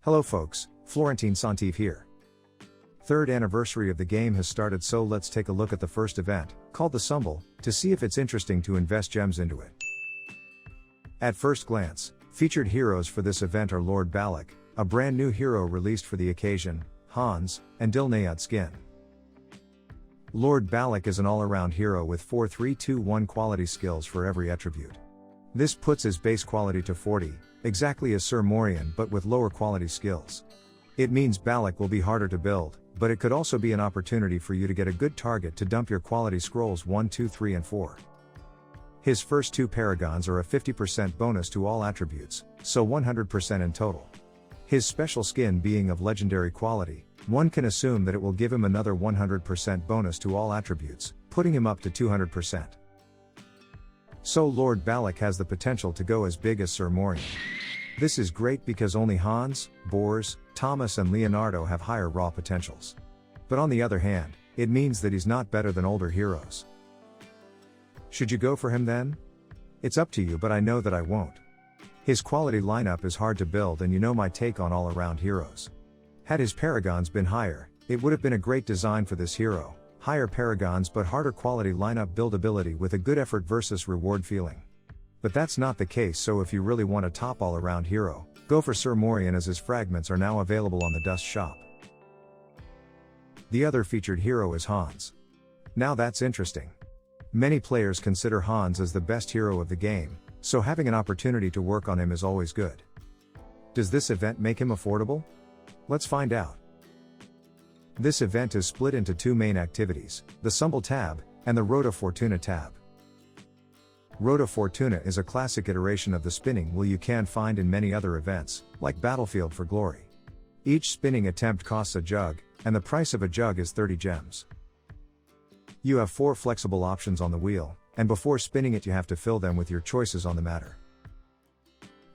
Hello folks, Florentine Saint-Yves here. Third anniversary of the game has started, so let's take a look at the first event, called the sumbel, to see if it's interesting to invest gems into it. At first glance, featured heroes for this event are Lord Balec, a brand new hero released for the occasion, Hans, and Dilnayad skin. Lord Balec is an all-around hero with 4-3-2-1 quality skills for every attribute. This puts his base quality to 40, exactly as Sir Morian but with lower quality skills. It means Balec will be harder to build, but it could also be an opportunity for you to get a good target to dump your quality scrolls 1, 2, 3 and 4. His first two paragons are a 50% bonus to all attributes, so 100% in total. His special skin being of legendary quality, one can assume that it will give him another 100% bonus to all attributes, putting him up to 200%. So Lord Balec has the potential to go as big as Sir Morian. This is great because only Hans, Bors, Thomas and Leonardo have higher raw potentials. But on the other hand, it means that he's not better than older heroes. Should you go for him then? It's up to you, but I know that I won't. His quality lineup is hard to build, and you know my take on all-around heroes. Had his paragons been higher, it would have been a great design for this hero. Higher paragons but harder quality lineup buildability with a good effort versus reward feeling. But that's not the case, so if you really want a top all-around hero, go for Sir Morian, as his fragments are now available on the Dust Shop. The other featured hero is Hans. Now that's interesting. Many players consider Hans as the best hero of the game, so having an opportunity to work on him is always good. Does this event make him affordable? Let's find out. This event is split into two main activities, the Sumbel tab, and the Rota Fortuna tab. Rota Fortuna is a classic iteration of the spinning wheel you can find in many other events, like Battlefield for Glory. Each spinning attempt costs a jug, and the price of a jug is 30 gems. You have 4 flexible options on the wheel, and before spinning it you have to fill them with your choices on the matter.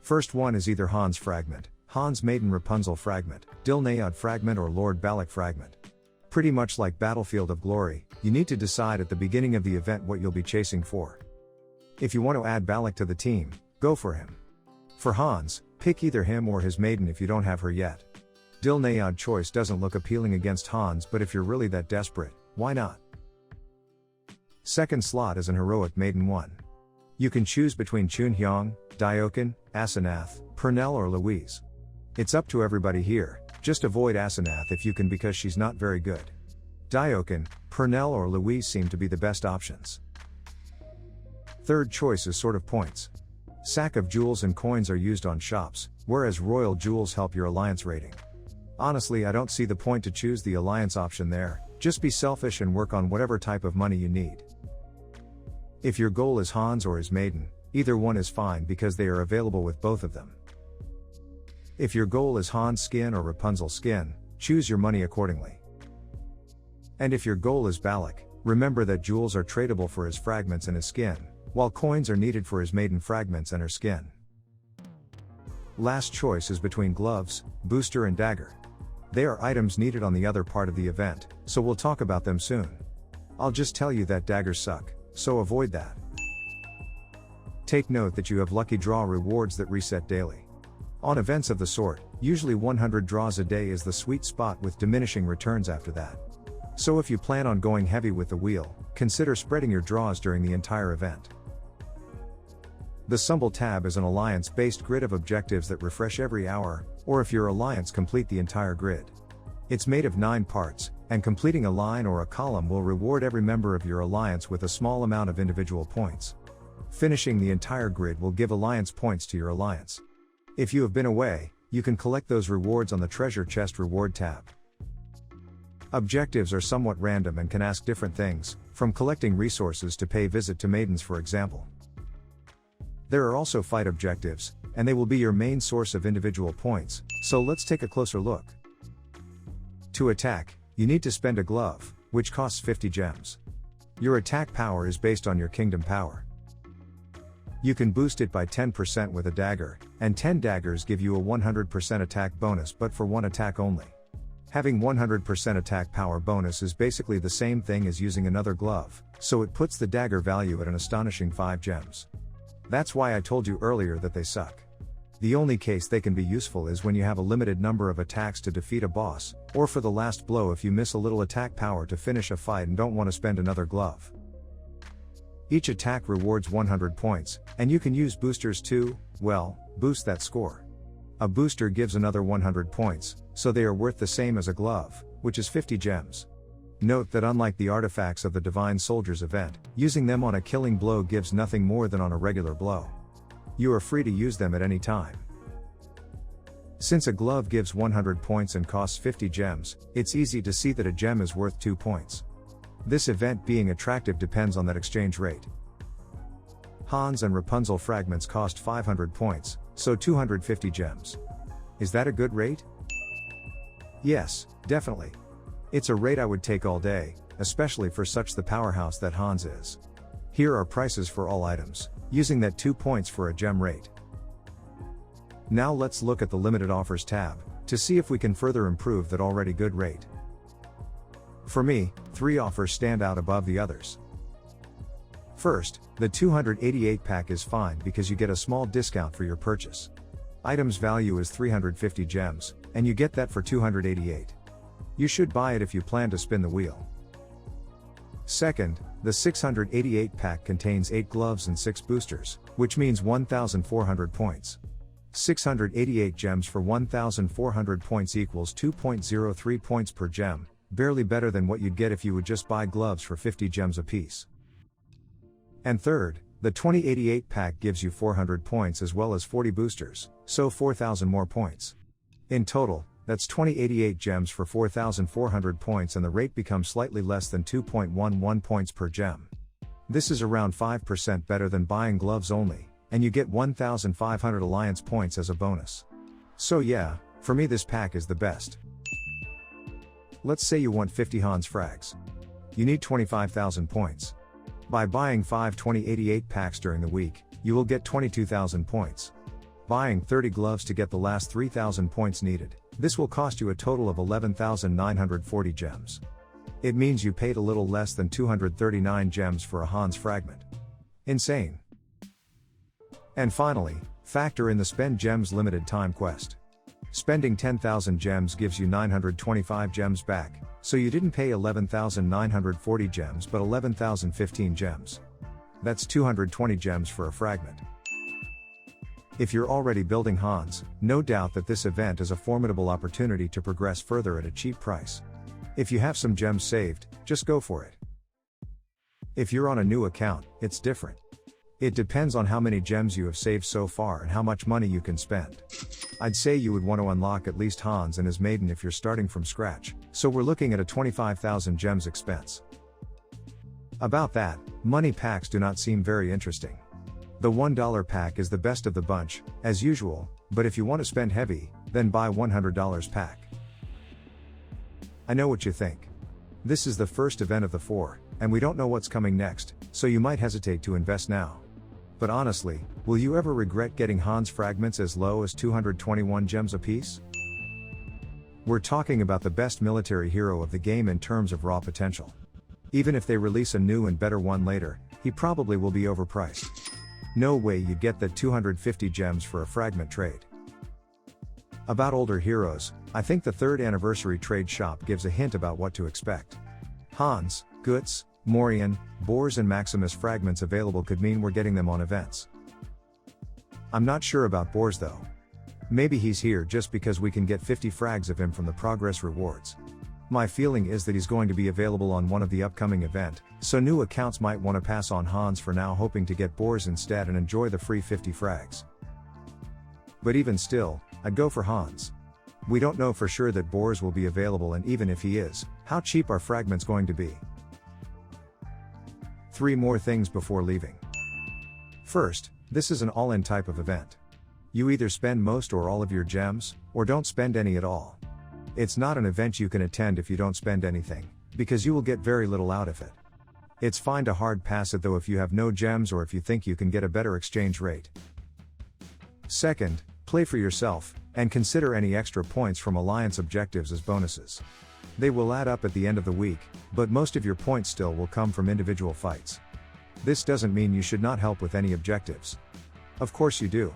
First one is either Hans fragment, Hans Maiden Rapunzel fragment, Dilnayad fragment or Lord Balec fragment. Pretty much like Battlefield of Glory, you need to decide at the beginning of the event what you'll be chasing for. If you want to add Balec to the team, go for him. For Hans, pick either him or his maiden if you don't have her yet. Dilnayad choice doesn't look appealing against Hans, but if you're really that desperate, why not? Second slot is an heroic maiden one. You can choose between Chunhyang, Diokin, Asenath, Purnell or Louise. It's up to everybody here, just avoid Asenath if you can because she's not very good. Diokin, Purnell or Louise seem to be the best options. Third choice is sort of points. Sack of jewels and coins are used on shops, whereas royal jewels help your alliance rating. Honestly, I don't see the point to choose the alliance option there, just be selfish and work on whatever type of money you need. If your goal is Hans or his maiden, either one is fine because they are available with both of them. If your goal is Hans skin or Rapunzel skin, choose your money accordingly. And if your goal is Balec, remember that jewels are tradable for his fragments and his skin, while coins are needed for his maiden fragments and her skin. Last choice is between gloves, booster and dagger. They are items needed on the other part of the event, so we'll talk about them soon. I'll just tell you that daggers suck, so avoid that. Take note that you have lucky draw rewards that reset daily. On events of the sort, usually 100 draws a day is the sweet spot with diminishing returns after that. So if you plan on going heavy with the wheel, consider spreading your draws during the entire event. The Sumbel tab is an alliance-based grid of objectives that refresh every hour, or if your alliance complete the entire grid. It's made of 9 parts, and completing a line or a column will reward every member of your alliance with a small amount of individual points. Finishing the entire grid will give alliance points to your alliance. If you have been away, you can collect those rewards on the Treasure Chest Reward tab. Objectives are somewhat random and can ask different things, from collecting resources to pay visit to maidens for example. There are also fight objectives, and they will be your main source of individual points, so let's take a closer look. To attack, you need to spend a glove, which costs 50 gems. Your attack power is based on your kingdom power. You can boost it by 10% with a dagger, and 10 daggers give you a 100% attack bonus but for one attack only. Having 100% attack power bonus is basically the same thing as using another glove, so it puts the dagger value at an astonishing 5 gems. That's why I told you earlier that they suck. The only case they can be useful is when you have a limited number of attacks to defeat a boss, or for the last blow if you miss a little attack power to finish a fight and don't want to spend another glove. Each attack rewards 100 points, and you can use boosters to, well, boost that score. A booster gives another 100 points, so they are worth the same as a glove, which is 50 gems. Note that unlike the artifacts of the Divine Soldiers event, using them on a killing blow gives nothing more than on a regular blow. You are free to use them at any time. Since a glove gives 100 points and costs 50 gems, it's easy to see that a gem is worth 2 points. This event being attractive depends on that exchange rate. Hans and Rapunzel fragments cost 500 points, so 250 gems. Is that a good rate? Yes, definitely. It's a rate I would take all day, especially for such the powerhouse that Hans is. Here are prices for all items, using that 2 points for a gem rate. Now let's look at the limited offers tab, to see if we can further improve that already good rate. For me, 3 offers stand out above the others. First, the 288 pack is fine because you get a small discount for your purchase. Item's value is 350 gems, and you get that for 288. You should buy it if you plan to spin the wheel. Second, the 688 pack contains 8 gloves and 6 boosters, which means 1,400 points. 688 gems for 1,400 points equals 2.03 points per gem, barely better than what you'd get if you would just buy gloves for 50 gems apiece. And third, the 2088 pack gives you 400 points as well as 40 boosters, so 4,000 more points. In total, that's 2088 gems for 4,400 points, and the rate becomes slightly less than 2.11 points per gem. This is around 5% better than buying gloves only, and you get 1,500 alliance points as a bonus. So yeah, for me this pack is the best. Let's say you want 50 Hans frags. You need 25,000 points. By buying 5 2088 packs during the week, you will get 22,000 points. Buying 30 gloves to get the last 3,000 points needed, this will cost you a total of 11,940 gems. It means you paid a little less than 239 gems for a Hans fragment. Insane. And finally, factor in the Spend Gems limited time quest. Spending 10,000 gems gives you 925 gems back, so you didn't pay 11,940 gems but 11,015 gems. That's 220 gems for a fragment. If you're already building Hans, no doubt that this event is a formidable opportunity to progress further at a cheap price. If you have some gems saved, just go for it. If you're on a new account, it's different. It depends on how many gems you have saved so far and how much money you can spend. I'd say you would want to unlock at least Hans and his maiden if you're starting from scratch, so we're looking at a 25,000 gems expense. About that, money packs do not seem very interesting. The $1 pack is the best of the bunch, as usual, but if you want to spend heavy, then buy $100 pack. I know what you think. This is the first event of the 4, and we don't know what's coming next, so you might hesitate to invest now. But honestly, will you ever regret getting Hans fragments as low as 221 gems apiece? We're talking about the best military hero of the game in terms of raw potential. Even if they release a new and better one later, he probably will be overpriced. No way you'd get that 250 gems for a fragment trade. About older heroes, I think the 3rd anniversary trade shop gives a hint about what to expect. Hans, Guts, Morian, Bors and Maximus fragments available could mean we're getting them on events. I'm not sure about Bors though. Maybe he's here just because we can get 50 frags of him from the progress rewards. My feeling is that he's going to be available on one of the upcoming event, so new accounts might want to pass on Hans for now, hoping to get Bors instead and enjoy the free 50 frags. But even still, I'd go for Hans. We don't know for sure that Bors will be available, and even if he is, how cheap are fragments going to be? 3 more things before leaving. First, this is an all-in type of event. You either spend most or all of your gems, or don't spend any at all. It's not an event you can attend if you don't spend anything, because you will get very little out of it. It's fine to hard pass it though if you have no gems or if you think you can get a better exchange rate. Second, play for yourself, and consider any extra points from alliance objectives as bonuses. They will add up at the end of the week, but most of your points still will come from individual fights. This doesn't mean you should not help with any objectives. Of course you do.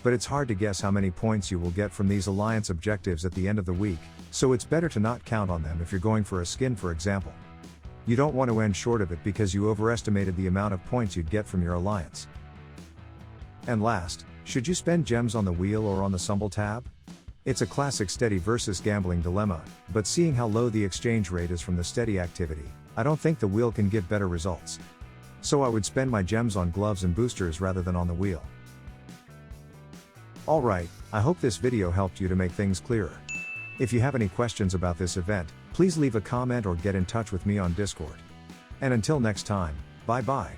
but it's hard to guess how many points you will get from these alliance objectives at the end of the week, so it's better to not count on them if you're going for a skin, for example. You don't want to end short of it because you overestimated the amount of points you'd get from your alliance. And last, should you spend gems on the wheel or on the sumbel tab? It's a classic steady versus gambling dilemma, but seeing how low the exchange rate is from the steady activity, I don't think the wheel can give better results. So I would spend my gems on gloves and boosters rather than on the wheel. Alright, I hope this video helped you to make things clearer. If you have any questions about this event, please leave a comment or get in touch with me on Discord. And until next time, bye bye.